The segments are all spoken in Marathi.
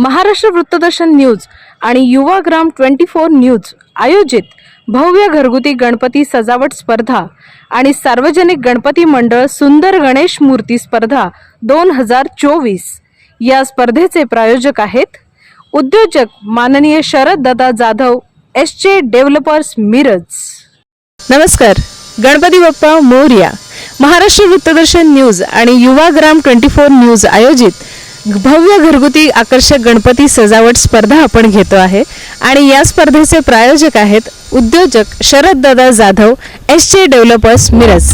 महाराष्ट्र वृत्तदर्शन न्यूज आणि युवाग्राम 24 न्यूज आयोजित भव्य घरगुती गणपती सजावट स्पर्धा आणि सार्वजनिक गणपती मंडळ सुंदर गणेश मूर्ती स्पर्धा 2024 या स्पर्धेचे प्रायोजक आहेत उद्योजक माननीय शरद दादा जाधव SJ डेव्हलपर्स मिरज। नमस्कार, गणपती बाप्पा मोरया। महाराष्ट्र वृत्तदर्शन न्यूज आणि युवाग्राम 24 न्यूज आयोजित भव्य घरगुती आकर्षक गणपती सजावट स्पर्धा आपण घेतो आहे आणि या स्पर्धेचे प्रायोजक आहेत उद्योजक शरद दादा जाधव SJ डेव्हलपर्स मिरज।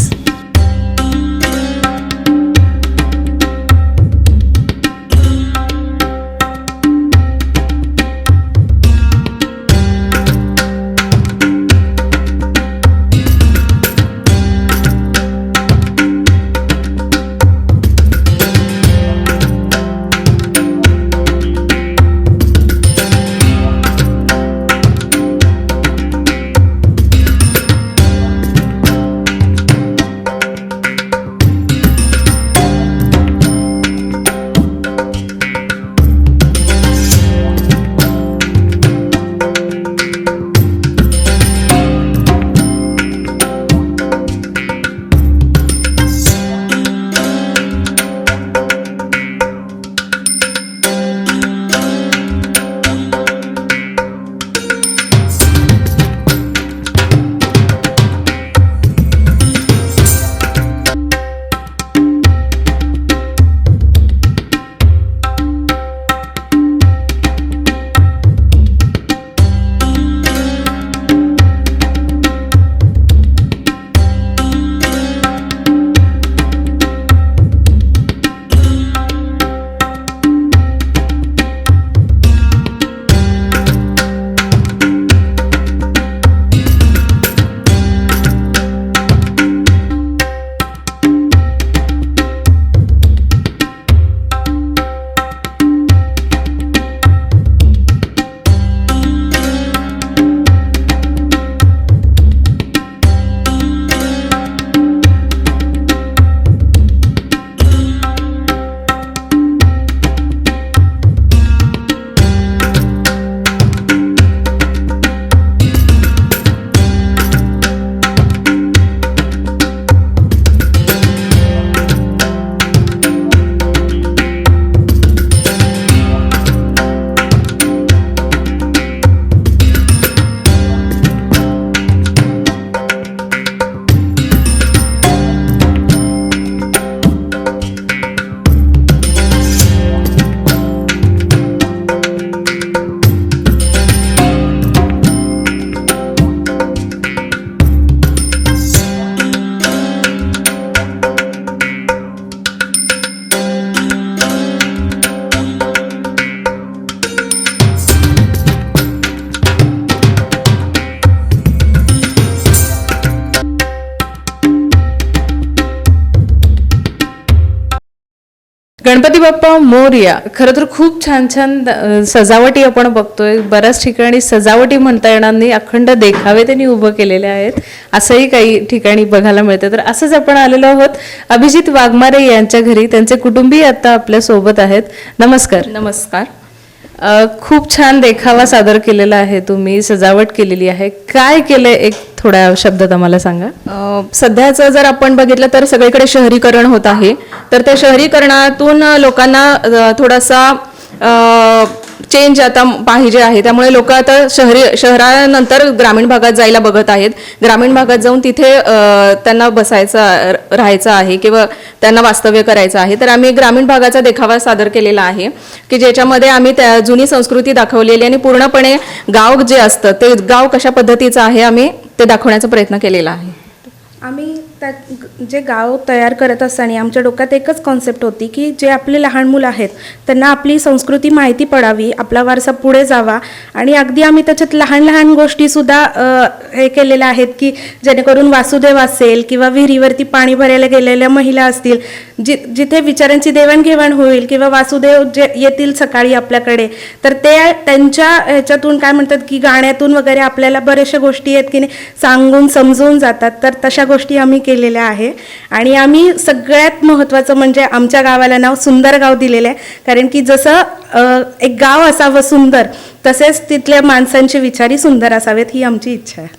गणपती बाप्पा मोरया। खरं तर खूप छान छान सजावटी आपण बघतोय। बऱ्याच ठिकाणी सजावटी म्हणता येणार नाही, अखंड देखावे त्यांनी उभं केलेले आहेत, असंही काही ठिकाणी बघायला मिळतं। तर असंच आपण आलेलो आहोत अभिजित वाघमारे यांच्या घरी। त्यांचे कुटुंबीय आता आपल्या सोबत आहेत। नमस्कार। नमस्कार। खूप छान देखावा सादर केलेला आहे, तुम्ही सजावट केलेली आहे, काय केलंय एक थोड्या शब्दात आम्हाला सांगा। सध्याचं जर आपण बघितलं तर सगळीकडे शहरीकरण होत आहे, तर त्या शहरीकरणातून लोकांना थोडासा चेंज आता पाहिजे आहे। त्यामुळे लोक आता शहरानंतर ग्रामीण भागात जायला बघत आहेत। ग्रामीण भागात जाऊन तिथे त्यांना राहायचं आहे किंवा त्यांना वास्तव्य करायचं आहे। तर आम्ही ग्रामीण भागाचा देखावा सादर केलेला आहे की ज्याच्यामध्ये आम्ही त्या जुनी संस्कृती दाखवलेली आणि पूर्णपणे गाव जे असतं ते गाव कशा पद्धतीचं आहे आम्ही ते दाखवण्याचा प्रयत्न केलेला आहे। आम्ही जे गाव तयार करत असताना आमच्या डोक्यात एकच कॉन्सेप्ट होती की जे आपले लहान मुलं आहेत त्यांना आपली संस्कृती माहिती पडावी, आपला वारसा पुढे जावा आणि अगदी आम्ही त्याच्यात लहान लहान गोष्टीसुद्धा हे केलेल्या आहेत की जेणेकरून वासुदेव असेल किंवा विहिरीवरती पाणी भरायला गेलेल्या महिला असतील, जिथे विचारांची देवाणघेवाण होईल किंवा वासुदेव जे येतील सकाळी आपल्याकडे, तर ते त्यांच्या ह्याच्यातून काय म्हणतात की गाण्यातून वगैरे आपल्याला बऱ्याचशा गोष्टी आहेत की सांगून समजून जातात। तर तशा गोष्टी आम्ही केलेल्या आहे आणि आम्ही सगळ्यात महत्त्वाचं म्हणजे आमच्या गावाला नाव सुंदर गाव दिलेलं आहे. कारण की जसं एक गाव असावं सुंदर, तसेच तिथल्या माणसांचे विचारही सुंदर असावेत, ही आमची इच्छा आहे.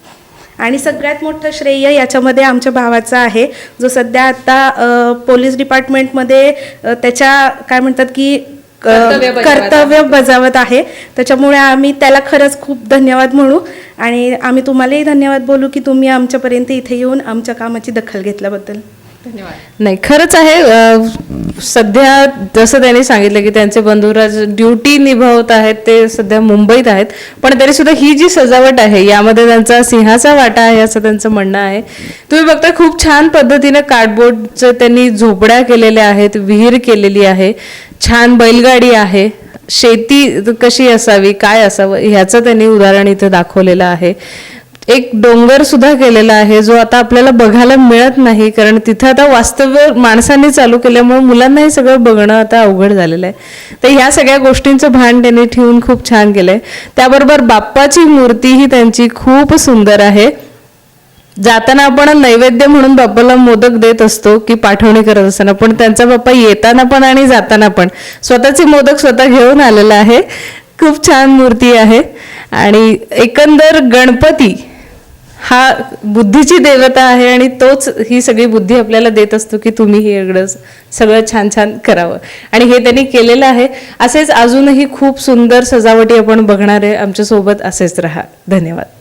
आणि सगळ्यात मोठं श्रेय याच्यामध्ये आमच्या भावाचं आहे, जो सध्या आता पोलीस डिपार्टमेंटमध्ये त्याच्या काय म्हणतात की कर्तव्य बजावत आहे. त्याच्यामुळे आम्ही त्याला खरंच खूप धन्यवाद म्हणू आणि आम्ही तुम्हालाही धन्यवाद बोलू की तुम्ही आमच्यापर्यंत इथे येऊन आमच्या कामाची दखल घेतल्याबद्दल. नाही, खरंच आहे. सध्या जसं त्यांनी सांगितलं की त्यांचे बंधुराज ड्युटी निभावत आहेत, ते सध्या मुंबईत आहेत, पण तरी सुद्धा ही जी सजावट आहे यामध्ये त्यांचा सिंहाचा वाटा आहे असं त्यांचं म्हणणं आहे. तुम्ही बघता खूप छान पद्धतीने कार्डबोर्डचं त्यांनी झोपड्या केलेल्या आहेत, विहीर केलेली आहे, छान बैलगाडी आहे, शेती कशी असावी, काय असावं ह्याचं त्यांनी उदाहरण इथं दाखवलेलं आहे. एक डोंगर सुद्धा केलेला आहे जो आता आपल्याला बघायला मिळत नाही, कारण तिथं आता वास्तव्य माणसांनी चालू केल्यामुळे मुलांना हे सगळं बघणं आता अवघड झालेलं आहे. तर ह्या सगळ्या गोष्टींचं भान त्यांनी ठेवून खूप छान केलंय. त्याबरोबर बाप्पाची मूर्ती ही त्यांची खूप सुंदर आहे. जाताना आपण नैवेद्य म्हणून बाप्पाला मोदक देत असतो की पाठवणी करत असताना, पण त्यांचा बाप्पा येताना पण आणि जाताना पण स्वतःचे मोदक स्वतः घेऊन आलेला आहे. खूप छान मूर्ती आहे. आणि एकंदर गणपती हा बुद्धीची देवता आहे आणि तोच ही सगळी बुद्धी आपल्याला देत असतो की तुम्ही हे सगळं छान छान करावं, आणि हे त्यांनी केलेलं आहे. असेच अजूनही खूप सुंदर सजावटी आपण बघणार आहे. आमच्यासोबत असेच राहा. धन्यवाद.